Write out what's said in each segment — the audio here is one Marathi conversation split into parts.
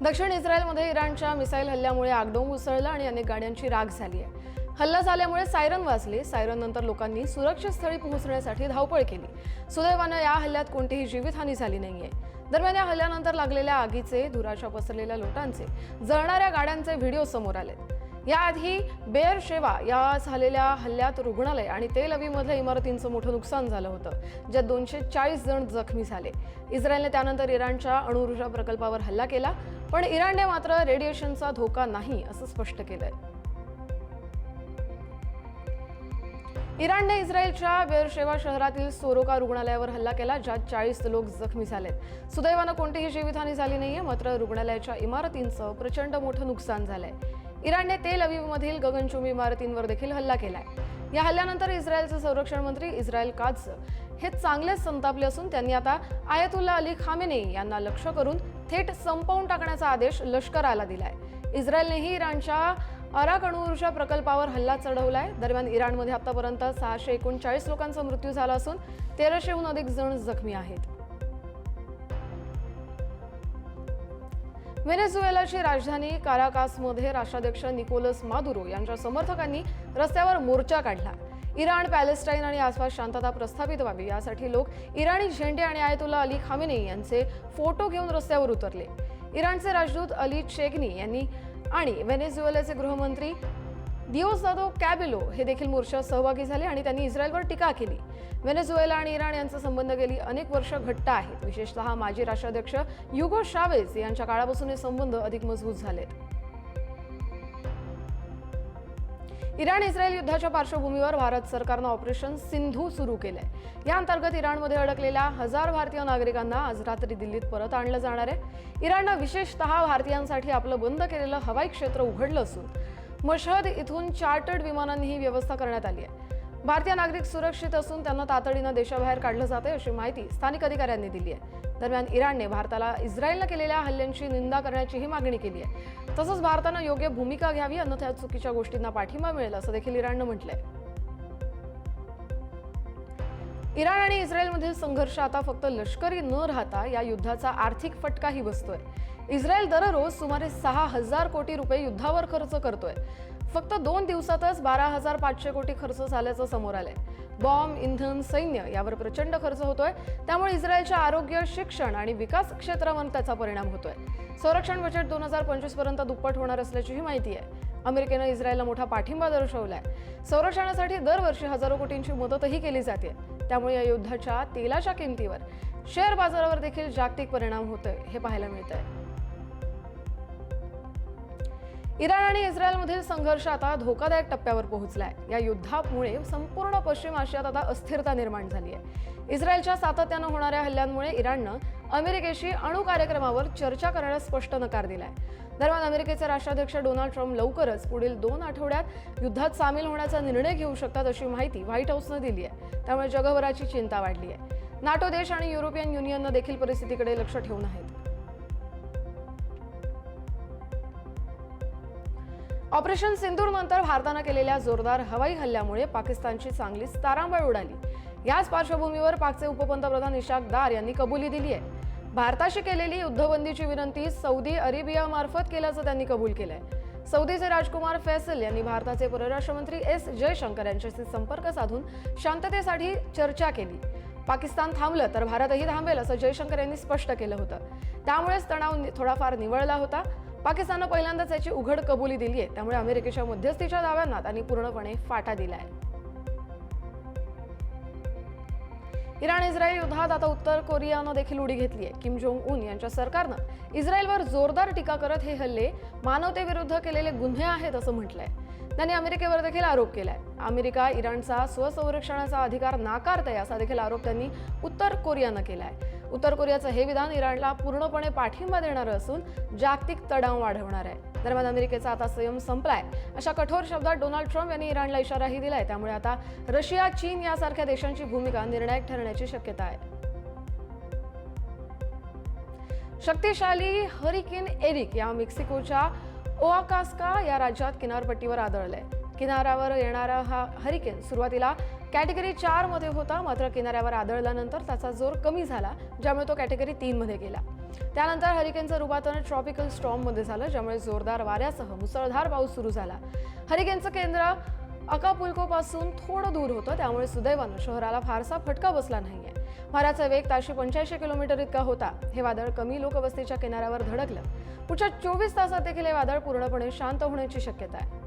दक्षिण इस्रायलमध्ये इराणच्या मिसाईल हल्ल्यामुळे आगडोंब उसळला आणि अनेक गाड्यांची राख झाली आहे। हल्ला झाल्यामुळे सायरन वाजले। सायरन नंतर लोकांनी सुरक्षित स्थळी पोहोचण्यासाठी धावपळ केली। सुदैवाने या हल्ल्यात कोणतीही जीवितहानी झाली नाहीये। दरम्यान या हल्ल्यानंतर लागलेल्या आगीचे, धुराच्या पसरलेल्या लोटांचे, जळणाऱ्या गाड्यांचे व्हिडिओ समोर आलेत। याआधी बेअर शेवा या झालेल्या हल्ल्यात रुग्णालय आणि तेल अवीवमधल्या इमारतींचं मोठं नुकसान झालं होतं, ज्यात 240 जण जखमी झाले। इस्रायलने त्यानंतर इराणच्या अणुऊर्जा प्रकल्पावर हल्ला केला, पण इराणने मात्र रेडिएशनचा धोका नाही असं स्पष्ट केलंय। इराणने इस्रायलच्या बेअरशेवा शहरातील सोरोका रुग्णालयावर हल्ला केला, ज्यात 40 लोक जखमी झालेत। सुदैवानं कोणतीही जीवितहानी झाली नाहीये, मात्र रुग्णालयाच्या इमारतींचं प्रचंड मोठं नुकसान झालंय। इराणने तेल अवीवमधील गगनचुंबी इमारतींवर देखील हल्ला केलाय। या हल्ल्यानंतर इस्रायलचे संरक्षण मंत्री इस्रायल कात्झ हे चांगलेच संतापले असून त्यांनी आता आयतुल्ला अली खामेनेई यांना लक्ष्य करून थेट संपवून टाकण्याचा आदेश लष्कराला दिलाय। इस्रायलनेही इराणच्या अराक अणुऊर्जा प्रकल्पावर हल्ला चढवलाय। दरम्यान इराणमध्ये आतापर्यंत 639 लोकांचा मृत्यू झाला असून 1300हून अधिक जण जखमी आहेत। व्हेनेझुएलाची राजधानी काराकासमध्ये राष्ट्राध्यक्ष निकोलस मादुरो यांच्या समर्थकांनी रस्त्यावर मोर्चा काढला। इराण, पॅलेस्टाईन आणि आसपास शांतता प्रस्थापित व्हावी यासाठी लोक इराणी झेंडे आणि आयतुल्ला अली खामेनेई यांचे फोटो घेऊन रस्त्यावर उतरले। इराणचे राजदूत अली चेगनी यांनी आणि व्हेनेझुएलाचे गृहमंत्री दिओसादो कॅबेलो हे देखील मोर्चात सहभागी झाले आणि त्यांनी इस्रायलवर टीका केली। व्हेनेझुएला आणि इराण यांचे संबंध गेली अनेक वर्ष घट्ट आहेत। विशेषतः माजी राष्ट्राध्यक्ष युगो शावेज यांच्या काळापासून हे संबंध अधिक मजबूत झालेत। इराण इस्रायल युद्धाच्या पार्श्वभूमीवर भारत सरकारनं ऑपरेशन सिंधू सुरू केलंय। या अंतर्गत इराणमध्ये अडकलेल्या 1000 भारतीय नागरिकांना आज रात्री दिल्लीत परत आणलं जाणार आहे। इराणनं विशेषतः भारतीयांसाठी आपलं बंद केलेलं हवाई क्षेत्र उघडलं असून मशहद इथून चार्टर्ड विमानांनी ही व्यवस्था करण्यात आली आहे। भारतीय नागरिक सुरक्षित असून त्यांना तातडीनं देशाबाहेर काढलं जातंय अशी माहिती स्थानिक अधिकाऱ्यांनी दिली आहे। दरम्यान इराणने भारताला इस्रायलनं केलेल्या हल्ल्यांची निंदा करण्याचीही मागणी केली आहे। तसंच भारतानं योग्य भूमिका घ्यावी, अन्यथा चुकीच्या गोष्टींना पाठिंबा मिळेल असं देखील इराणनं म्हटलंय। इराण आणि इस्रायलमधील संघर्ष आता फक्त लष्करी न राहता या युद्धाचा आर्थिक फटकाही बसतोय। इस्रायल दररोज सुमारे 6000 कोटी रुपये युद्धावर खर्च करतोय। फक्त 2 दिवसातच 12500 कोटी खर्च झाल्याचं समोर आलंय। बॉम्ब, इंधन, सैन्य यावर प्रचंड खर्च होतोय। त्यामुळे इस्रायलच्या आरोग्य, शिक्षण आणि विकास क्षेत्रावर त्याचा परिणाम होतोय। संरक्षण बजेट 2025 पर्यंत दुप्पट होणार असल्याचीही माहिती आहे। अमेरिकेनं इस्रायलला मोठा पाठिंबा दर्शवलाय। संरक्षणासाठी दरवर्षी हजारो कोटींची मदतही केली जाते। त्यामुळे या युद्धाच्या तेलाच्या किमतीवर, शेअर बाजारावर देखील जागतिक परिणाम होतोय हे पाहायला मिळतंय। इराण आणि इस्रायलमधील संघर्ष आता धोकादायक टप्प्यावर पोहोचलाय। या युद्धामुळे संपूर्ण पश्चिम आशियात आता अस्थिरता निर्माण झाली आहे। इस्रायलच्या सातत्यानं होणाऱ्या हल्ल्यांमुळे इराणनं अमेरिकेशी अणु कार्यक्रमावर चर्चा करण्यास स्पष्ट नकार दिलाय। दरम्यान अमेरिकेचे राष्ट्राध्यक्ष डोनाल्ड ट्रम्प लवकरच पुढील 2 आठवड्यात युद्धात सामील होण्याचा निर्णय घेऊ शकतात अशी माहिती व्हाईट हाऊसनं दिली आहे। त्यामुळे जगभराची चिंता वाढली आहे। नाटो देश आणि युरोपियन युनियननं देखील परिस्थितीकडे लक्ष ठेवून आहेत। ऑपरेशन सिंदूर नंतर भारतानं केलेल्या जोरदार हवाई हल्ल्यामुळे पाकिस्तानची चांगलीच तारांबळ उडाली। याच पार्श्वभूमीवर पाकचे उपपंतप्रधान इशाक दार यांनी कबुली दिली आहे। भारताशी केलेली युद्धबंदीची विनंती सौदी अरेबियामार्फत केल्याचं त्यांनी कबूल केलंय। सौदीचे राजकुमार फैसल यांनी भारताचे परराष्ट्र मंत्री एस जयशंकर यांच्याशी संपर्क साधून शांततेसाठी चर्चा केली। पाकिस्तान थांबलं तर भारतही थांबेल असं जयशंकर यांनी स्पष्ट केलं होतं। त्यामुळेच तणाव थोडाफार निवळला होता। पाकिस्ताननं पहिल्यांदाच याची उघड कबुली दिली आहे। त्यामुळे अमेरिकेच्या मध्यस्थीच्या दाव्यांना त्यांनी पूर्णपणे फाटा दिलाय। इराण इस्रायल युद्धात आता उत्तर कोरियानं देखील उडी घेतली आहे। किम जोंग उन यांच्या सरकारनं इस्रायलवर जोरदार टीका करत हे हल्ले मानवतेविरुद्ध केलेले गुन्हे आहेत असं म्हटलंय। त्यांनी अमेरिकेवर देखील आरोप केलाय। अमेरिका इराणचा स्वसंरक्षणाचा अधिकार नाकारते असा देखील आरोप त्यांनी उत्तर कोरियानं केलाय। उत्तर कोरियाचं हे विधान इराणला पूर्णपणे पाठिंबा देणारं असून जागतिक तणाव वाढवणार आहे। दरम्यान अमेरिकेचा आता संयम संपलाय अशा कठोर शब्दात डोनाल्ड ट्रम्प यांनी इराणला इशाराही दिलाय। त्यामुळे आता रशिया, चीन यासारख्या देशांची भूमिका निर्णायक ठरण्याची शक्यता आहे। शक्तिशाली हरिकेन एरिक या मेक्सिकोच्या ओआकास्का या राज्यात किनारपट्टीवर आदळलंय। किनाऱ्यावर येणारा हा हरिकेन सुरुवातीला कॅटेगरी 4 मध्ये होता, मात्र किनाऱ्यावर आदळल्यानंतर त्याचा जोर कमी झाला, ज्यामुळे तो कॅटेगरी 3 मध्ये गेला। त्यानंतर हरिकेनचं रूपांतर ट्रॉपिकल स्टॉर्ममध्ये झालं, ज्यामुळे जोरदार वाऱ्यासह मुसळधार पाऊस सुरू झाला. हरिकेनचं केंद्र अकापुल्कोपासून थोडं दूर होतं, त्यामुळे सुदैवानं शहराला फारसा फटका बसला नाहीये. वाऱ्याचा वेग ताशी 85 किलोमीटर इतका होता. हे वादळ कमी लोकवस्तीच्या किनाऱ्यावर धडकलं. पुढच्या 24 तासात देखील हे वादळ पूर्णपणे शांत होण्याची शक्यता आहे.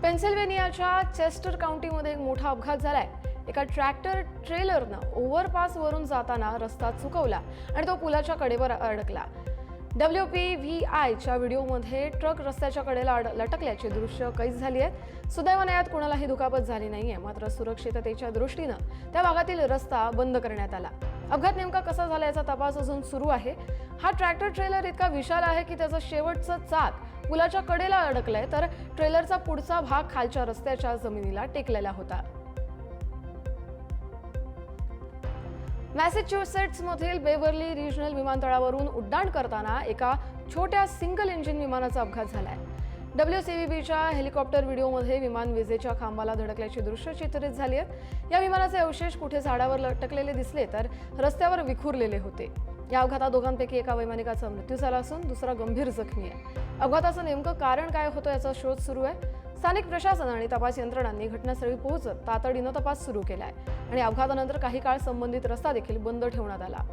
पेन्सिल्व्हेनियाच्या चेस्टर काउंटीमध्ये एक मोठा अपघात झालाय. एका ट्रॅक्टर ट्रेलरनं ओव्हरपासवरून जाताना रस्ता चुकवला आणि तो पुलाच्या कडेवर अडकला. WPVIच्या व्हिडिओमध्ये ट्रक रस्त्याच्या कडेला लटकल्याची दृश्य कैद झाली आहेत. सुदैवाने यात कोणालाही दुखापत झाली नाहीये. मात्र सुरक्षिततेच्या दृष्टीनं त्या भागातील रस्ता बंद करण्यात आला. अपघात नेमका कसा झाला याचा तपास अजून सुरू आहे. हा ट्रॅक्टर ट्रेलर इतका विशाल आहे की त्याचं शेवटचं चाक पुलाच्या कडेला अडकलंय, तर ट्रेलरचा पुढचा भाग खालच्या रस्त्याच्या जमिनीला टेकलेला होता. मॅसेच्युसेट्समधील बेवर्ली रिजनल विमानतळावरून उड्डाण करताना एका छोट्या सिंगल इंजिन विमानाचा अपघात झालाय. WCVBच्या हेलिकॉप्टर व्हिडिओमध्ये विमान विजेच्या खांबाला धडकल्याची दृश्य चित्रित झाली आहेत. या विमानाचे अवशेष कुठे झाडावर लटकलेले दिसले तर रस्त्यावर विखुरलेले होते. या अपघातात दोघांपैकी एका वैमानिकाचा मृत्यू झाला असून दुसरा गंभीर जखमी आहे. अपघाताचं नेमकं कारण काय होतं याचा शोध सुरू आहे. स्थानिक प्रशासन आणि तपास यंत्रणांनी घटनास्थळी पोहोचत तातडीनं तपास सुरू केलाय आणि अपघातानंतर काही काळ संबंधित रस्ता देखील बंद ठेवण्यात आला.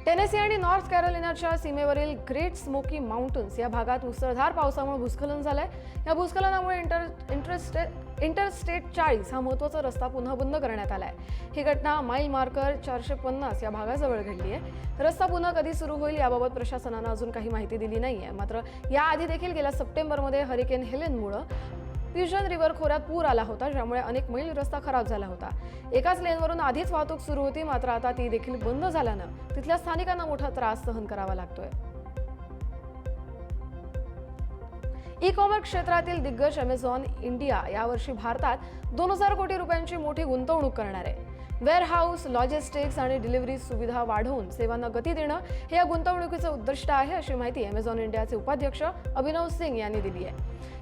टेनेसी आणि नॉर्थ कॅरोलिनाच्या सीमेवरील ग्रेट स्मोकी माउंटन्स या भागात मुसळधार पावसामुळे भूस्खलन झालंय. या भूस्खलनामुळे इंटरस्टेट 40 हा महत्त्वाचा रस्ता पुन्हा बंद करण्यात आलाय. ही घटना माईल मार्कर 450 या भागाजवळ घडली आहे. रस्ता पुन्हा कधी सुरू होईल याबाबत प्रशासनानं अजून काही माहिती दिली नाहीये. मात्र याआधी देखील गेल्या सप्टेंबरमध्ये हरिकेन हेलेनमुळे पिजन रिव्हर खोऱ्यात पूर आला होता, ज्यामुळे अनेक मैल रस्ता खराब झाला होता. एकाच लेनवरून आधीच वाहतूक सुरू होती, मात्र आता ती देखील बंद झाल्यानं तिथल्या स्थानिकांना मोठा त्रास सहन करावा लागतोय. ई-कॉमर्स क्षेत्रातील दिग्गज अमेझॉन इंडिया यावर्षी भारतात 2000 कोटी रुपयांची मोठी गुंतवणूक करणार आहे. वेअरहाऊस, लॉजिस्टिक्स आणि डिलिव्हरी सुविधा वाढवून सेवांना गती देणं हे या गुंतवणुकीचं उद्दिष्ट आहे, अशी माहिती अमेझॉन इंडियाचे उपाध्यक्ष अभिनव सिंग यांनी दिली आहे.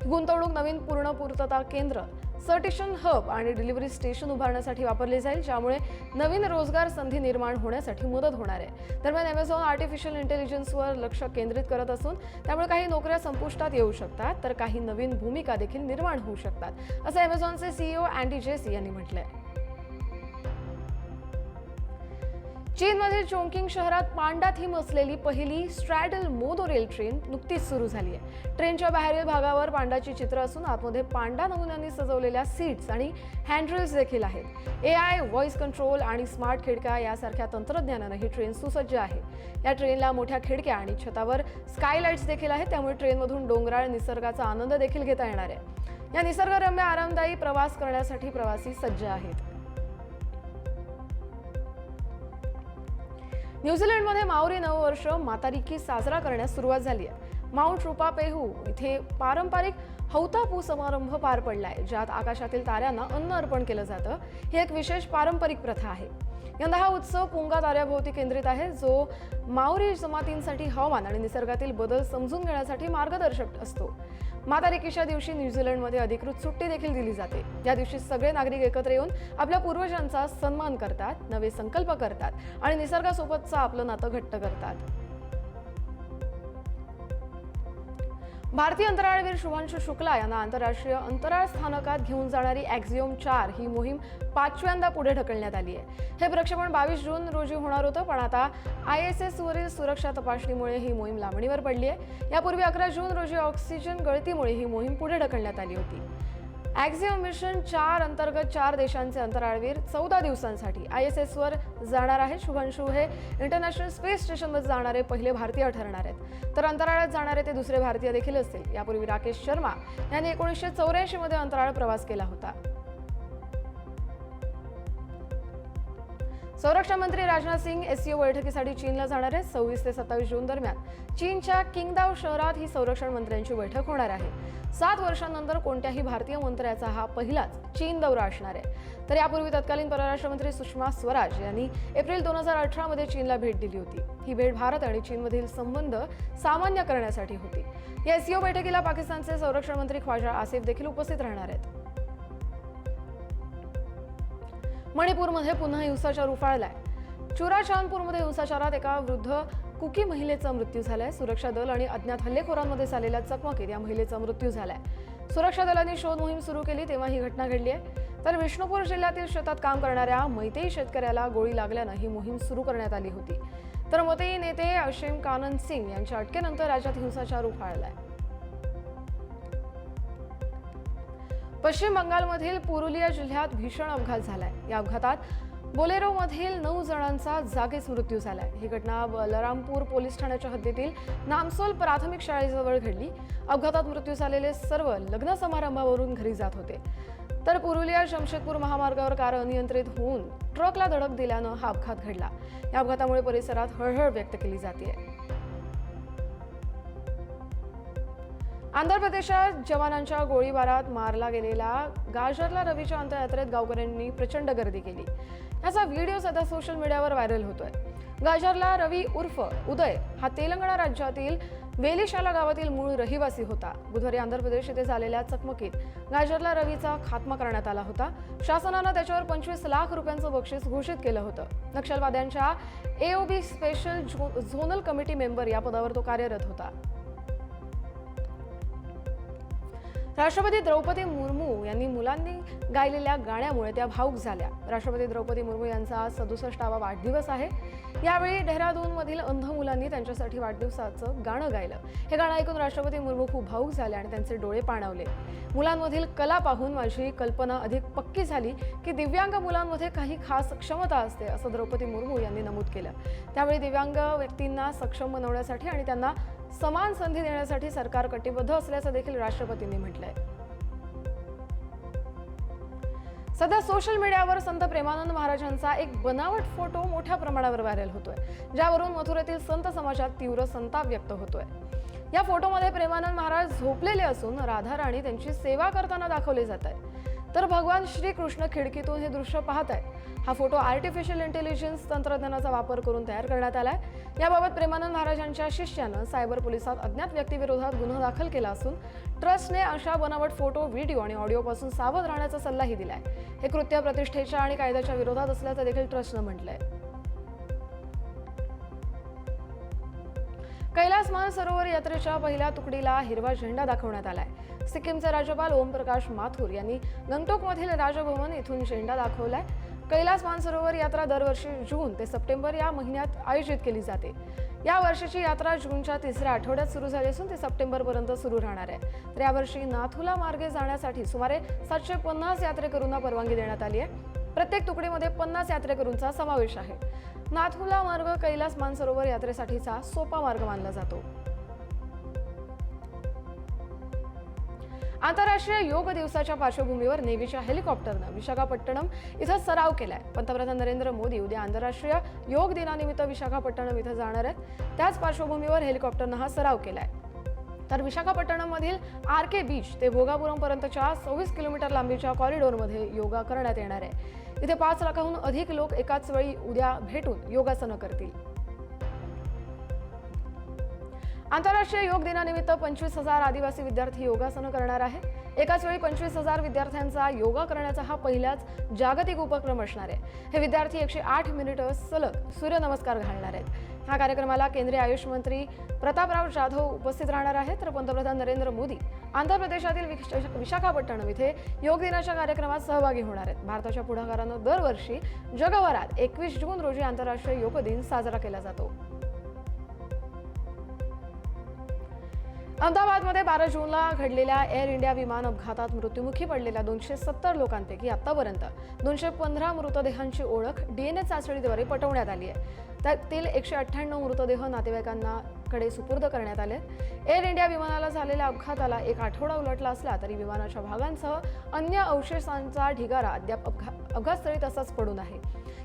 ही गुंतवणूक नवीन पूर्ण पूर्तता केंद्र, सर्टिशन हब आणि डिलिव्हरी स्टेशन उभारण्यासाठी वापरली जाईल, ज्यामुळे नवीन रोजगार संधी निर्माण होण्यासाठी मदत होणार आहे. दरम्यान अमेझॉन आर्टिफिशियल इंटेलिजन्सवर लक्ष केंद्रित करत असून त्यामुळे काही नोकऱ्या संपुष्टात येऊ शकतात, तर काही नवीन भूमिका देखील निर्माण होऊ शकतात, असं अमेझॉनचे CEO अँडी जेसी यांनी म्हटलंय. चीनमधील चोंगकिंग शहरात पांडा थीम असलेली पहिली स्ट्रॅडल मोनोरेल ट्रेन नुकतीच सुरू झाली आहे. ट्रेनच्या बाहेरील भागावर पांडाची चित्र असून आतमध्ये पांडा नमुन्यांनी सजवलेल्या सीट्स आणि हँडरेल्स देखील आहेत. AI, व्हॉइस कंट्रोल आणि स्मार्ट खिडक्या यासारख्या तंत्रज्ञानानं ही ट्रेन सुसज्ज आहे. या ट्रेनला मोठ्या खिडक्या आणि छतावर स्कायलाइट्स देखील आहेत, त्यामुळे ट्रेनमधून डोंगराळ निसर्गाचा आनंद देखील घेता येणार आहे. या निसर्गरम्य आरामदायी प्रवास करण्यासाठी प्रवासी सज्ज आहेत. न्यूझीलंडमध्ये माओरी नववर्ष मातारिकी साजरा करण्यास सुरुवात झाली आहे. माउंट रुपापेहू इथे पारंपरिक हौतापू समारंभ पार पडलाय, ज्यात आकाशातील ताऱ्यांना अन्न अर्पण केलं जातं. ही एक विशेष पारंपरिक प्रथा आहे. यंदा हा उत्सव पुंगा ताऱ्याभोवती केंद्रित आहे, जो माओरी जमातींसाठी हवामान आणि निसर्गातील बदल समजून घेण्यासाठी मार्गदर्शक असतो. मातारिकीच्या दिवशी न्यूझीलंडमध्ये अधिकृत सुट्टी देखील दिली जाते. या दिवशी सगळे नागरिक एकत्र येऊन आपल्या पूर्वजांचा सन्मान करतात, नवे संकल्प करतात आणि निसर्गासोबतचं आपलं नातं घट्ट करतात. भारतीय अंतराळवीर शुभांशु शुक्ला यांना आंतरराष्ट्रीय अंतराळ स्थानकात घेऊन जाणारी ॲक्झिओम 4 ही मोहीम 5व्यांदा पुढे ढकलण्यात आली आहे. हे प्रक्षेपण 22 जून रोजी होणार होतं, पण आता ISS वरील सुरक्षा तपासणीमुळे ही मोहीम लांबणीवर पडली आहे. यापूर्वी 11 जून रोजी ऑक्सिजन गळतीमुळे ही मोहीम पुढे ढकलण्यात आली होती. ॲक्झिओम मिशन 4 अंतर्गत 4 देशांचे अंतराळवीर 14 दिवसांसाठी ISS वर जाणार आहेत. शुभांशु हे इंटरनॅशनल स्पेस स्टेशनमध्ये जाणारे पहिले भारतीय ठरणार आहेत, तर अंतराळात जाणारे ते दुसरे भारतीय देखील असतील. यापूर्वी राकेश शर्मा यांनी 1984 मध्ये अंतराळ प्रवास केला होता. संरक्षण मंत्री राजनाथ सिंग SCO बैठकीसाठी चीनला जाणार आहेत. 26 ते 27 जून दरम्यान चीनच्या किंगदाओ शहरात ही संरक्षण मंत्र्यांची बैठक होणार आहे. 7 वर्षांनंतर कोणत्याही भारतीय मंत्र्याचा हा पहिलाच चीन दौरा असणार आहे. तर यापूर्वी तत्कालीन परराष्ट्र मंत्री सुषमा स्वराज यांनी एप्रिल 2018 मध्ये चीनला भेट दिली होती. ही भेट भारत आणि चीनमधील संबंध सामान्य करण्यासाठी होती. या SCO बैठकीला पाकिस्तानचे संरक्षण मंत्री ख्वाजा आसिफ देखील उपस्थित राहणार आहेत. मणिपूरमध्ये पुन्हा हिंसाचार उफाळलाय. चुराचांदपूरमध्ये हिंसाचारात एका वृद्ध कुकी महिलेचा मृत्यू झालाय. सुरक्षा दल आणि अज्ञात हल्लेखोरांमध्ये झालेल्या चकमकीत या महिलेचा मृत्यू झालाय. सुरक्षा दलांनी शोध मोहीम सुरू केली तेव्हा ही घटना घडली आहे. तर विष्णुपूर जिल्ह्यातील शेतात काम करणाऱ्या मैतेई शेतकऱ्याला गोळी लागल्यानं ही मोहीम सुरू करण्यात आली होती. तर मैतेई नेते अशीम कानन सिंग यांच्या अटकेनंतर राज्यात हिंसाचार उफाळलाय. पश्चिम बंगालमधील पुरुलिया जिल्ह्यात भीषण अपघात झालाय. या अपघातात बोलेरोमधील 9 जणांचा जागीच मृत्यू झालाय. ही घटना बलरामपूर पोलीस ठाण्याच्या हद्दीतील नामसोल प्राथमिक शाळेजवळ घडली. अपघातात मृत्यू झालेले सर्व लग्न समारंभावरून घरी जात होते. तर पुरुलिया जमशेदपूर महामार्गावर कार अनियंत्रित होऊन ट्रकला धडक दिल्यानं हा अपघात घडला. या अपघातामुळे परिसरात हळहळ व्यक्त केली जाते. आंध्र प्रदेशात जवानांच्या गोळीबारात मारला गेलेला गाजरला रवीच्या अंत्ययात्रेत गावकऱ्यांनी प्रचंड गर्दी केली. याचा व्हिडिओ सध्या सोशल मीडियावर व्हायरल होतोय. गाजरला रवी उर्फ उदय हा तेलंगणा राज्यातील वेलिशाला गावातील मूळ रहिवासी होता. बुधवारी आंध्र प्रदेश येथे झालेल्या चकमकीत गाजरला रवीचा खात्मा करण्यात आला होता. शासनानं त्याच्यावर 25 लाख रुपयांचं बक्षीस घोषित केलं होतं. नक्षलवाद्यांच्या AOB special zonal committee member या पदावर तो कार्यरत होता. राष्ट्रपती द्रौपदी मुर्मू यांनी मुलांनी गायलेल्या गाण्यामुळे त्या भावुक झाल्या. राष्ट्रपती द्रौपदी मुर्मू यांचा आज 67वा वाढदिवस आहे. यावेळी डेहराडूनमधील अंध मुलांनी त्यांच्यासाठी वाढदिवसाचं गाणं गायलं. हे गाणं ऐकून राष्ट्रपती मुर्मू खूप भावुक झाले आणि त्यांचे डोळे पाणावले. मुलांमधील कला पाहून माझी कल्पना अधिक पक्की झाली की दिव्यांग मुलांमध्ये काही खास क्षमता असते, असं द्रौपदी मुर्मू यांनी नमूद केलं. त्यावेळी दिव्यांग व्यक्तींना सक्षम बनवण्यासाठी आणि त्यांना समान संधी देण्यासाठी सरकार कटिबद्ध असल्याचं देखील राष्ट्रपतींनी म्हटलंय. सध्या सोशल मीडियावर संत प्रेमानंद महाराजांचा एक बनावट फोटो मोठ्या प्रमाणावर व्हायरल होतोय, ज्यावरून मथुरेतील संत समाजात तीव्र संताप व्यक्त होतोय. या फोटोमध्ये प्रेमानंद महाराज झोपलेले असून राधा राणी त्यांची सेवा करताना दाखवले जात आहे. तर भगवान श्रीकृष्ण खिडकीतून हे दृश्य पाहत आहेत. हा फोटो आर्टिफिशियल इंटेलिजन्स तंत्रज्ञानाचा वापर करून तयार करण्यात आलाय. याबाबत प्रेमानंद महाराजांच्या शिष्यानं सायबर पोलिसात अज्ञात व्यक्तीविरोधात गुन्हा दाखल केला असून ट्रस्टने अशा बनावट फोटो, व्हिडिओ आणि ऑडिओपासून सावध राहण्याचा सल्लाही दिलाय. हे कृत्य प्रतिष्ठेच्या आणि कायद्याच्या विरोधात असल्याचं देखील ट्रस्टनं म्हटलंय. कैलास मानसरोवर यात्रेच्या पहिल्या तुकडीला हिरवा झेंडा दाखवण्यात आलाय. सिक्कीमचे राज्यपाल ओमप्रकाश माथुर यांनी गंगटोकमधील राजभवन येथून झेंडा दाखवलाय. कैलास मानसरोवर यात्रा दरवर्षी जून ते सप्टेंबर या महिन्यात आयोजित केली जाते. या वर्षीची यात्रा जूनच्या 3ऱ्या आठवड्यात सुरू झाली असून ती सप्टेंबरपर्यंत सुरू राहणार आहे. तर यावर्षी नाथुला मार्गे जाण्यासाठी सुमारे 750 यात्रेकरूंना परवानगी देण्यात आली आहे. प्रत्येक तुकडीमध्ये 50 यात्रेकरूंचा समावेश आहे. नाथुला मार्ग कैलास मानसरोवर यात्रेसाठीचा सोपा मार्ग मानला जातो. आंतरराष्ट्रीय योग दिवसाच्या पार्श्वभूमीवर नेव्हीच्या हेलिकॉप्टरनं विशाखापट्टणम इथं सराव केलाय. पंतप्रधान नरेंद्र मोदी उद्या आंतरराष्ट्रीय योग दिनानिमित्त विशाखापट्टणम इथं जाणार आहेत. त्याच पार्श्वभूमीवर हेलिकॉप्टरनं हा सराव केलाय. तर विशाखापट्टणममधील RK बीच ते भोगापुरम पर्यंतच्या 24 किलोमीटर लांबीच्या कॉरिडॉरमध्ये योगा करण्यात येणार आहे. इथे 5 लाखाहून अधिक लोक एकाच वेळी उद्या भेटून योगासनं करतील. आंतरराष्ट्रीय योग दिनानिमित्त 25,000 आदिवासी विद्यार्थी योगासनं करणार आहेत. एकाच वेळी 25,000 विद्यार्थ्यांचा योगा करण्याचा हा पहिलाच जागतिक उपक्रम असणार आहे. हे विद्यार्थी 108 मिनिटं सलग सूर्यनमस्कार घालणार आहेत. ह्या कार्यक्रमाला केंद्रीय आयुष मंत्री प्रतापराव जाधव उपस्थित राहणार आहेत. तर पंतप्रधान नरेंद्र मोदी आंध्र प्रदेशातील विशाखापट्टणम इथे योग दिनाच्या कार्यक्रमात सहभागी होणार आहेत. भारताच्या पुढाकारानं दरवर्षी जगभरात 21 जून रोजी आंतरराष्ट्रीय योग दिन साजरा केला जातो. अहमदाबादमध्ये 12 जूनला घडलेल्या एअर इंडिया विमान अपघातात मृत्युमुखी पडलेल्या 270 लोकांपैकी आतापर्यंत 215 मृतदेहांची ओळख DNA चाचणीद्वारे पटवण्यात आली आहे. त्यातील 198 मृतदेह नातेवाईकांकडे सुपूर्द करण्यात आले. एअर इंडिया विमानाला झालेल्या अपघाताला 1 आठवडा उलटला असला तरी विमानाच्या भागांसह अन्य अवशेषांचा ढिगारा अद्याप अपघातस्थळी तसाच पडून आहे.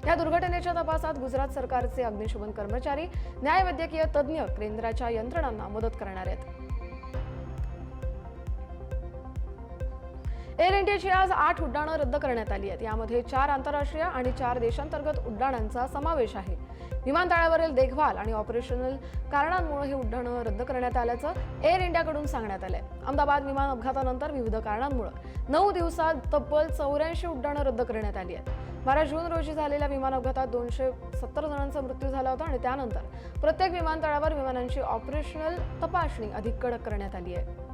या दुर्घटनेच्या तपासात गुजरात सरकारचे अग्निशमन कर्मचारी, न्यायवैद्यकीय तज्ज्ञ केंद्राच्या यंत्रणांना मदत करणार आहेत. एअर इंडियाची आज 8 उड्डाणं रद्द करण्यात आली आहेत. यामध्ये 4 आंतरराष्ट्रीय आणि 4 देशांतर्गत उड्डाणांचा समावेश आहे. विमानतळावरील देखभाल आणि ऑपरेशनल कारणांमुळे ही उड्डाणं रद्द करण्यात आल्याचं एअर इंडियाकडून सांगण्यात आलंय. अहमदाबाद विमान अपघातानंतर विविध कारणांमुळे 9 दिवसात तब्बल 84 उड्डाणं रद्द करण्यात आली आहेत. 12 जून रोजी झालेल्या विमान अपघातात 270 जणांचा मृत्यू झाला होता आणि त्यानंतर प्रत्येक विमानतळावर विमानांची ऑपरेशनल तपासणी अधिक कडक करण्यात आली आहे.